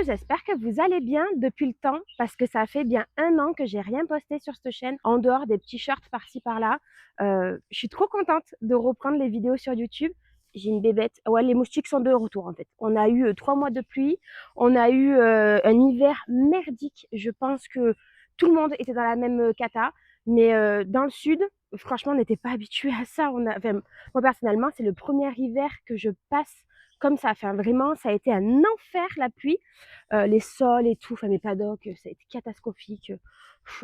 j'espère que vous allez bien depuis le temps parce que ça fait bien 1 an que j'ai rien posté sur cette chaîne en dehors des petits shorts par-ci par-là. Je suis trop contente de reprendre les vidéos sur YouTube. J'ai une bébête. Ouais, les moustiques sont de retour en fait. On a eu 3 mois de pluie, on a eu un hiver merdique. Je pense que tout le monde était dans la même cata, mais dans le sud, franchement, on n'était pas habitué à ça. Enfin, moi personnellement, c'est le premier hiver que je passe comme ça. Enfin, vraiment, ça a été un enfer la pluie. Les sols et tout, enfin mes paddocks, ça a été catastrophique.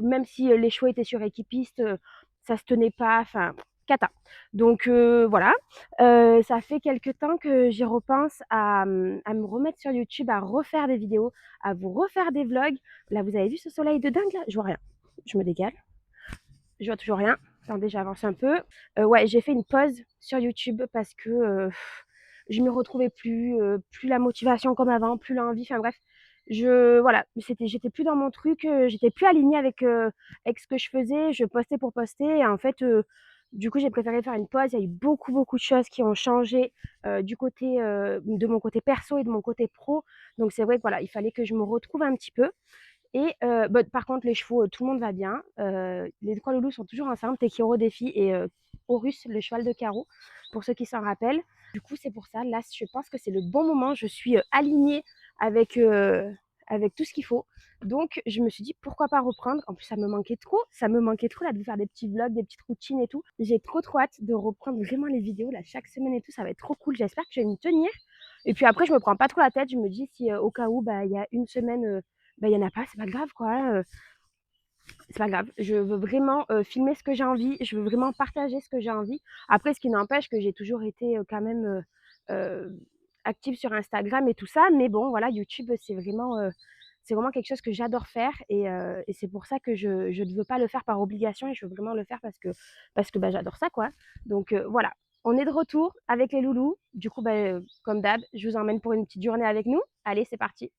Même si les chevaux étaient sur équipiste, ça se tenait pas, enfin cata. Donc voilà, ça fait quelque temps que j'y repense à me remettre sur YouTube, à refaire des vidéos, à vous refaire des vlogs. Là, vous avez vu ce soleil de dingue là? Je vois rien. Je me dégale. Je vois toujours rien. Attendez, j'avance un peu. Ouais, j'ai fait une pause sur YouTube parce que je me retrouvais plus, plus la motivation comme avant, plus l'envie. Enfin bref, voilà, j'étais plus dans mon truc, j'étais plus alignée avec ce que je faisais. Je postais pour poster et en fait, du coup, j'ai préféré faire une pause. Il y a eu beaucoup, beaucoup de choses qui ont changé du côté de mon côté perso et de mon côté pro. Donc c'est vrai que voilà, il fallait que je me retrouve un petit peu. Et bah, par contre, les chevaux, tout le monde va bien. Les 3 loulous sont toujours ensemble, Tekiro, Défi et Horus, le cheval de carreau, pour ceux qui s'en rappellent. Du coup, c'est pour ça, là, je pense que c'est le bon moment. Je suis alignée avec tout ce qu'il faut. Donc, je me suis dit, pourquoi pas reprendre. En plus, ça me manquait trop. Ça me manquait trop là, de vous faire des petits vlogs, des petites routines et tout. J'ai trop hâte de reprendre vraiment les vidéos là, chaque semaine et tout. Ça va être trop cool. J'espère que je vais m'y tenir. Et puis après, je me prends pas trop la tête. Je me dis, si au cas où, bah, il y a une semaine il y en a pas, c'est pas grave quoi. C'est pas grave. Je veux vraiment filmer ce que j'ai envie. Je veux vraiment partager ce que j'ai envie. Après, ce qui n'empêche que j'ai toujours été quand même active sur Instagram et tout ça. Mais bon, voilà, YouTube, c'est vraiment quelque chose que j'adore faire et c'est pour ça que je ne veux pas le faire par obligation et je veux vraiment le faire parce que bah, j'adore ça quoi. Donc voilà, on est de retour avec les loulous. Du coup, bah, comme d'hab, je vous emmène pour une petite journée avec nous. Allez, c'est parti.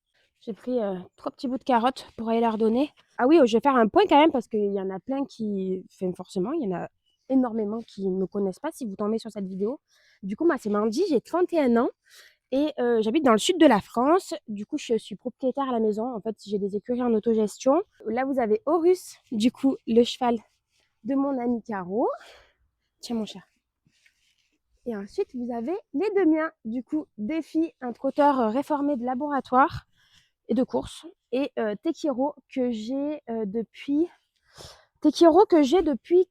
J'ai pris 3 petits bouts de carottes pour aller leur donner. Ah oui, je vais faire un point quand même parce qu'il y en a plein qui... Enfin, forcément, il y en a énormément qui ne me connaissent pas si vous tombez sur cette vidéo. Du coup, moi, c'est Mandy, j'ai 31 ans et j'habite dans le sud de la France. Du coup, je suis propriétaire à la maison. En fait, j'ai des écuries en autogestion. Là, vous avez Horus, du coup, le cheval de mon ami Caro. Tiens, mon chat. Et ensuite, vous avez les deux miens, du coup, Défi, un trotteur réformé de laboratoire et de course. Et Tekiro que j'ai depuis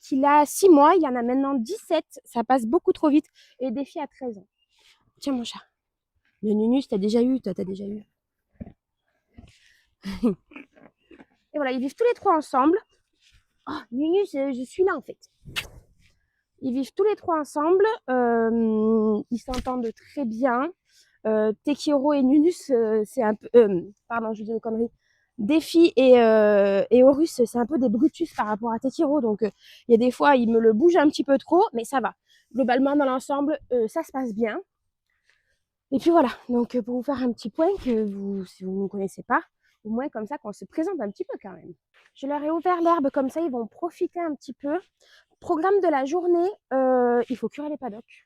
qu'il a 6 mois. Il y en a maintenant 17. Ça passe beaucoup trop vite. Et Défi à 13 ans. Tiens mon chat. Le Nunus, t'as déjà eu. T'as déjà eu. Et voilà, ils vivent tous les 3 ensemble. Oh, Nunus, je suis là en fait. Ils vivent tous les 3 ensemble. Ils s'entendent très bien. Tekiro et Nunus, c'est un peu... pardon, je dis une connerie. Défi et Horus, c'est un peu des Brutus par rapport à Tekiro. Donc, il y a des fois, il me le bouge un petit peu trop, mais ça va. Globalement, dans l'ensemble, ça se passe bien. Et puis voilà. Donc, pour vous faire un petit point si vous ne me connaissez pas, au moins comme ça, qu'on se présente un petit peu quand même. Je leur ai ouvert l'herbe, comme ça, ils vont profiter un petit peu. Programme de la journée, il faut curer les paddocks.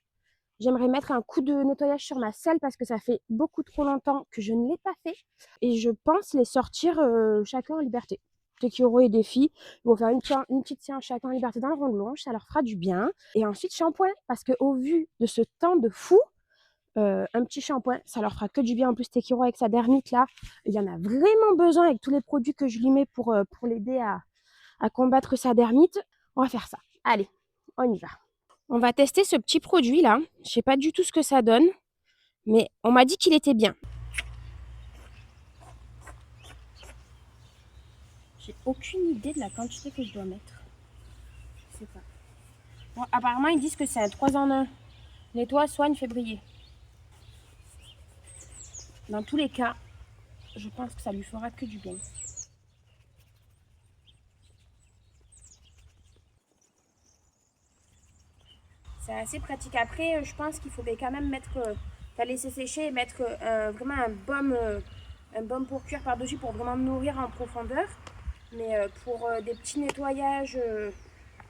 J'aimerais mettre un coup de nettoyage sur ma selle parce que ça fait beaucoup trop longtemps que je ne l'ai pas fait. Et je pense les sortir chacun en liberté. Tekiro et Défi, ils vont faire une petite séance chacun en liberté dans le rond de longe, ça leur fera du bien. Et ensuite shampoing, parce qu'au vu de ce temps de fou, un petit shampoing, ça leur fera que du bien. En plus, Tekiro avec sa dermite là, il y en a vraiment besoin avec tous les produits que je lui mets pour l'aider à combattre sa dermite. On va faire ça. Allez, on y va. On va tester ce petit produit là. Je sais pas du tout ce que ça donne, mais on m'a dit qu'il était bien. J'ai aucune idée de la quantité que je dois mettre. Je sais pas. Bon, apparemment, ils disent que c'est un 3 en 1. Nettoie, soigne, fait briller. Dans tous les cas, je pense que ça lui fera que du bien. C'est assez pratique. Après, je pense qu'il faudrait quand même la laisser sécher et mettre vraiment un baume pour cuire par-dessus pour vraiment nourrir en profondeur. Mais pour des petits nettoyages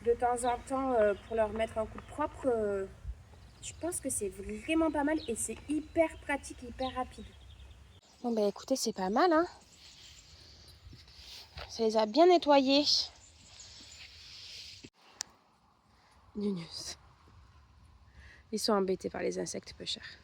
de temps en temps, pour leur mettre un coup de propre, je pense que c'est vraiment pas mal et c'est hyper pratique, hyper rapide. Bon, bah écoutez, c'est pas mal, hein. Ça les a bien nettoyés. Nunus. Ils sont embêtés par les insectes peu chers.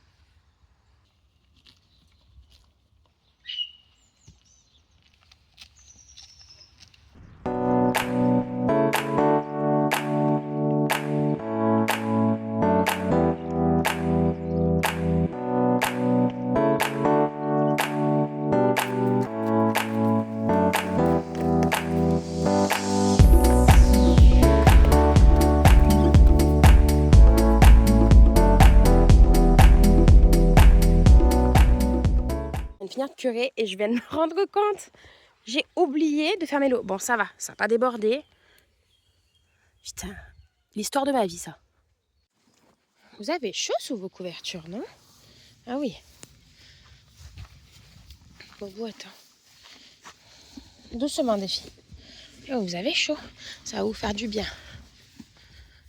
Je viens de finir de curer et je viens de me rendre compte. J'ai oublié de fermer l'eau. Bon, ça va, ça n'a pas débordé. Putain, l'histoire de ma vie, ça. Vous avez chaud sous vos couvertures, non? Ah oui. Bobo, attends. Doucement, des filles. Oh, vous avez chaud. Ça va vous faire du bien.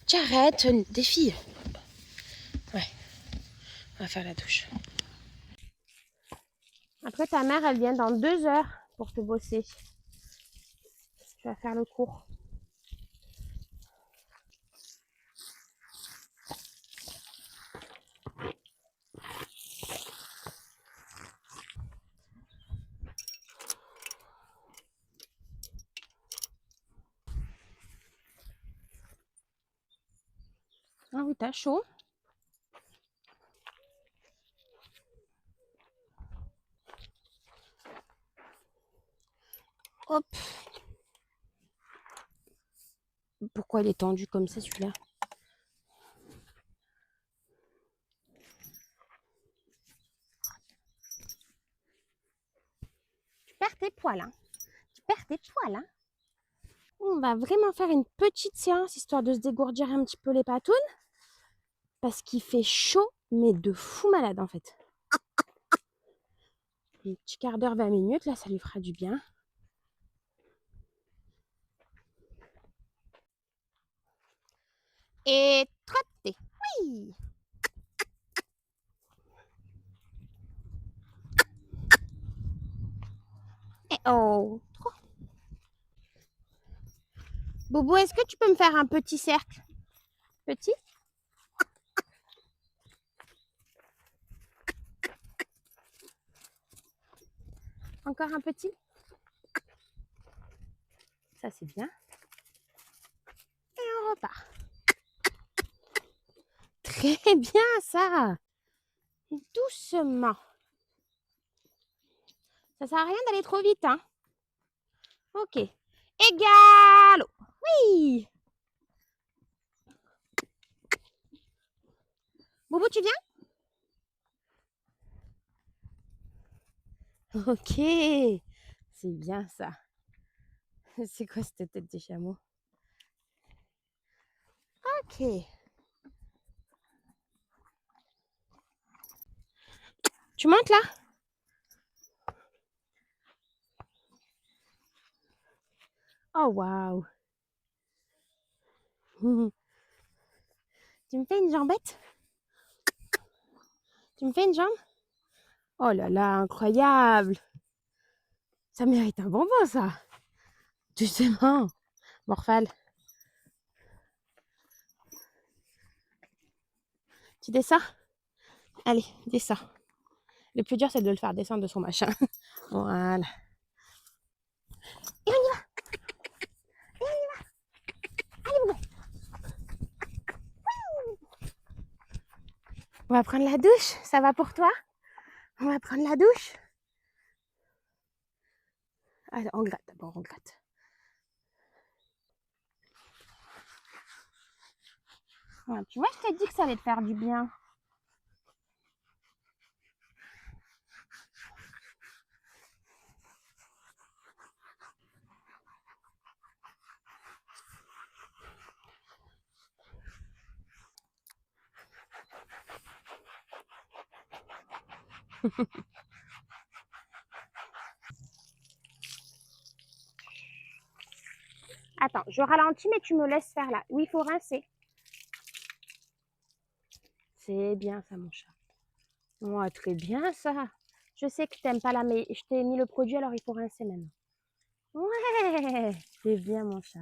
Tiens, arrête, des filles. Ouais, on va faire la douche. Après, ta mère, elle vient dans 2 heures pour te bosser. Tu vas faire le cours. Ah oui, t'as chaud. Hop. Pourquoi il est tendu comme ça, celui-là? Tu perds tes poils, hein. Tu perds tes poils, hein. On va vraiment faire une petite séance, histoire de se dégourdir un petit peu les patounes. Parce qu'il fait chaud, mais de fou malade, en fait. Un petit quart d'heure, 20 minutes, là, ça lui fera du bien. Et trotter. Oui. Et oh. Trop. Bobo, est-ce que tu peux me faire un petit cercle? Petit? Encore un petit? Ça, c'est bien. Et on repart. Très bien, ça. Doucement. Ça sert à rien d'aller trop vite, hein. Ok. Égalo. Oui. Boubou, tu viens? Ok. C'est bien, ça. C'est quoi cette tête de chameau? Ok. Tu montes, là? Oh, waouh. Tu me fais une jambette? Tu me fais une jambe? Oh là là, incroyable. Ça mérite un bonbon, ça. Doucement. Morphale. Tu descends? Allez, descends. Le plus dur, c'est de le faire descendre de son machin. Voilà. Et on y va. Et on y va. Allez, Boubou. On va prendre la douche. Ça va pour toi? On va prendre la douche. Allez, on gratte d'abord, on gratte. Ouais, tu vois, je t'ai dit que ça allait te faire du bien. Attends, je ralentis, mais tu me laisses faire là. Oui, il faut rincer. C'est bien ça, mon chat. Ouais, très bien ça. Je sais que t'aimes pas là, mais je t'ai mis le produit, alors il faut rincer maintenant. Ouais, c'est bien mon chat.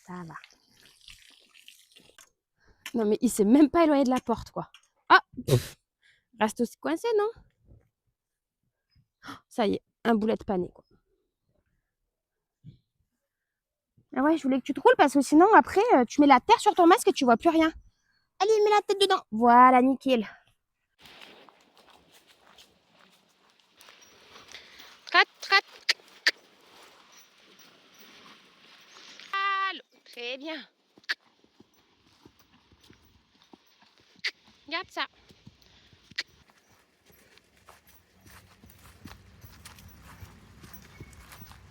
Ça va. Non mais il s'est même pas éloigné de la porte quoi. Ah, reste aussi coincé non? Ça y est, un boulet de pané quoi. Ah ouais, je voulais que tu te roules parce que sinon après tu mets la terre sur ton masque et tu vois plus rien. Allez, mets la tête dedans. Voilà, nickel. Trat, trat. Allô, très bien. Regarde ça.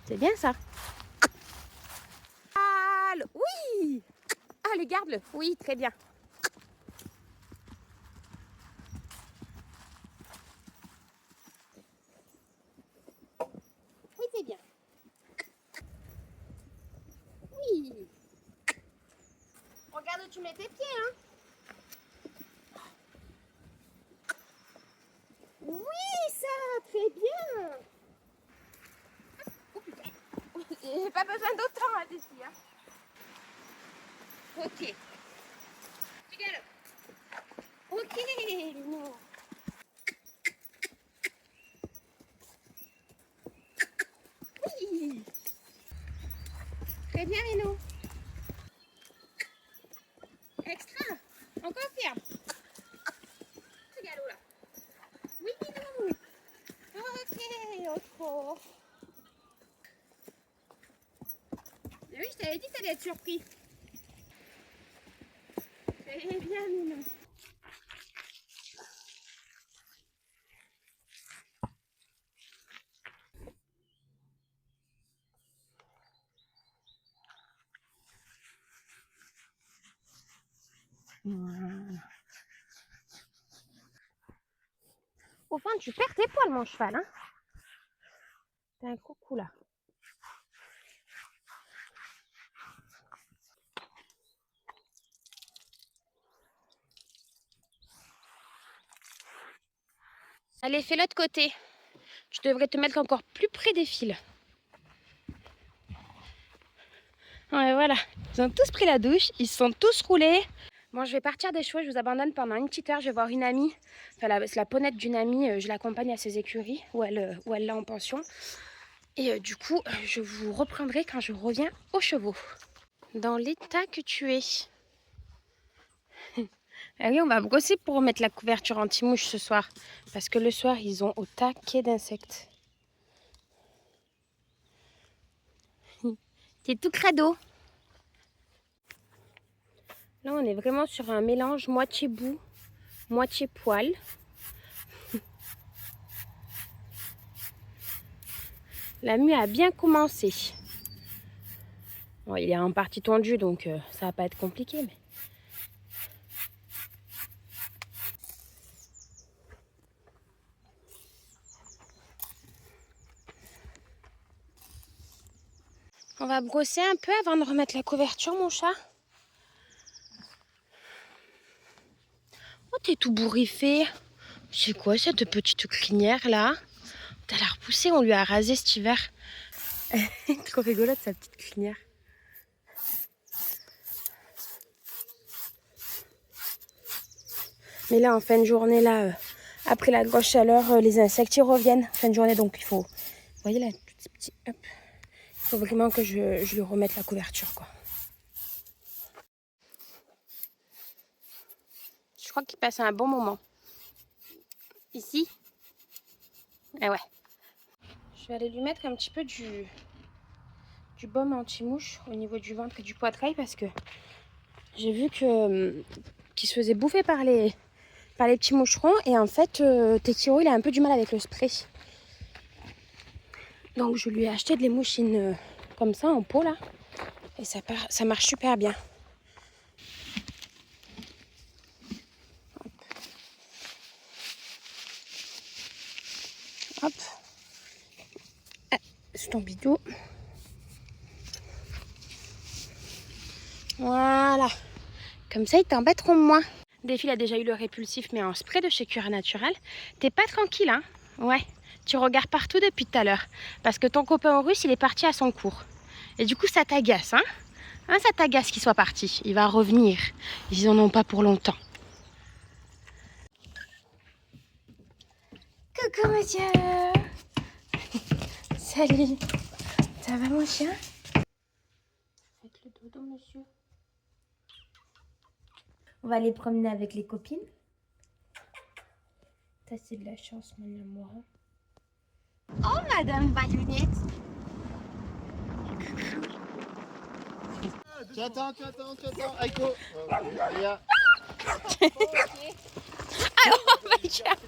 C'est bien ça. Allô, oui. Allez, garde-le. Oui, très bien. Oui, c'est bien. Oui. Regarde où tu mets tes pieds, hein. Oui, ça, très bien. Oh putain. J'ai pas besoin d'autant là-dessus, hein. Ok. Tu galopes. Ok, non. Oui. Très bien, Minou. Extra. On confirme. Ce galop là. Oui, Minou. Ok, autre. Mais oui, je t'avais dit que t'allais être surpris. Très bien, Minou. Voilà. Au fond, tu perds tes poils, mon cheval, hein. T'as un coucou là. Allez, fais l'autre côté. Tu devrais te mettre encore plus près des fils. Ouais, voilà. Ils ont tous pris la douche, ils se sont tous roulés. Bon, je vais partir des chevaux, je vous abandonne pendant une petite heure. Je vais voir une amie, enfin, c'est la ponette d'une amie. Je l'accompagne à ses écuries où elle l'a en pension. Et du coup, je vous reprendrai quand je reviens aux chevaux. Dans l'état que tu es. Allez, on va brosser pour remettre la couverture anti-mouche ce soir. Parce que le soir, ils ont au taquet d'insectes. T'es tout crado. Là, on est vraiment sur un mélange moitié boue, moitié poil. La mue a bien commencé. Bon, il est en partie tondu, donc ça va pas être compliqué. Mais... on va brosser un peu avant de remettre la couverture, mon chat. Oh, t'es tout bourriffé. C'est quoi cette petite crinière là? T'as l'air poussé, on lui a rasé cet hiver. Trop rigolote sa petite crinière. Mais là, en fin de journée, là, après la grosse chaleur, les insectes ils reviennent. En fin de journée, donc il faut. Vous voyez là, tout ces petits. Hop. Il faut vraiment que je lui remette la couverture, quoi. Je crois qu'il passe un bon moment. Ici. Eh ouais. Je vais aller lui mettre un petit peu du baume anti-mouche au niveau du ventre et du poitrail parce que j'ai vu que qu'il se faisait bouffer par les petits moucherons et en fait Tekiro il a un peu du mal avec le spray. Donc je lui ai acheté de l'émouchine comme ça en pot là et ça marche super bien. Hop. C'est ton bidou. Voilà. Comme ça, ils t'embêteront moins. Delphine a déjà eu le répulsif, mais en spray de chez Cura Naturel. T'es pas tranquille, hein? Ouais, tu regardes partout depuis tout à l'heure. Parce que ton copain russe, il est parti à son cours. Et du coup, ça t'agace, hein? Hein, ça t'agace qu'il soit parti. Il va revenir. Ils en ont pas pour longtemps. Coucou, monsieur. Salut. Ça va, mon chien? Faites le dodo, monsieur. On va aller promener avec les copines. T'as c'est de la chance, mon amour. Oh, Madame Bayounette. Tu attends. Aïko. Léa. Ah, oh, my God.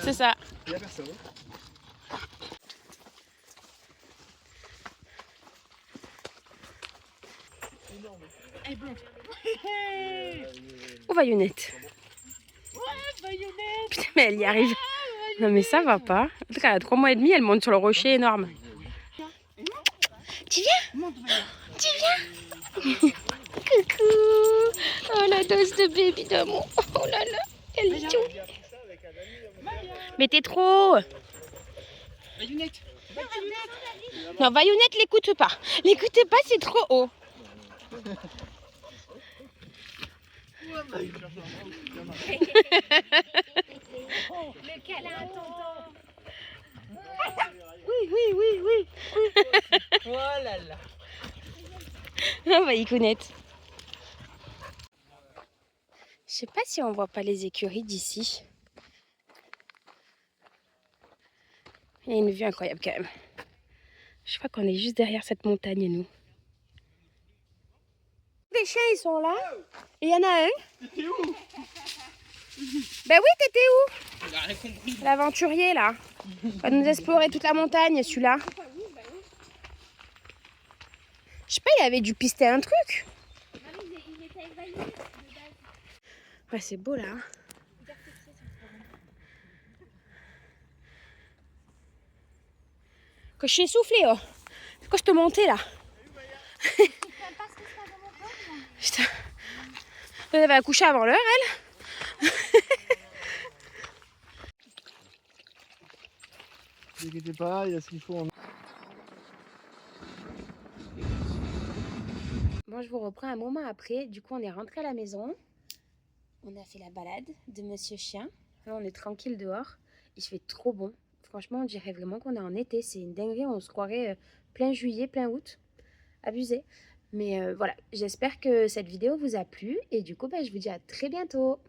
C'est ça. Il y a personne. Oh, Bayounette. Putain, mais elle y arrive. Non, mais ça va pas. En tout cas, elle a 3 mois et demi, elle monte sur le rocher énorme. Tu viens? Tu viens? Coucou. Oh, la dose de baby d'amour. Oh là là, elle est chou. Mais t'es trop. Non, Bayounette, l'écoute pas. L'écoutez pas, c'est trop haut. Le câlin à tonton. Oui. Oh là là. On va y connaître. Je sais pas si on voit pas les écuries d'ici. Il y a une vue incroyable quand même. Je crois qu'on est juste derrière cette montagne, nous. Les chiens, ils sont là. Et il y en a un. T'étais où? Ben oui, t'étais où? Il a rien compris. L'aventurier, là. Il va nous explorer toute la montagne, celui-là. Je sais pas, il avait dû pister un truc. Ouais, c'est beau, là. Que je suis essoufflée, oh. C'est quoi, je te montais, là? Putain. Elle va accoucher avant l'heure, elle. Ne t'inquiétez pas, il y a ce qu'il faut. Bon, je vous reprends un moment après. Du coup, on est rentré à la maison. On a fait la balade de Monsieur Chien. Là, on est tranquille dehors. Il fait trop bon. Franchement, on dirait vraiment qu'on est en été. C'est une dinguerie. On se croirait plein juillet, plein août. Abusé. Mais voilà, j'espère que cette vidéo vous a plu. Et du coup, je vous dis à très bientôt.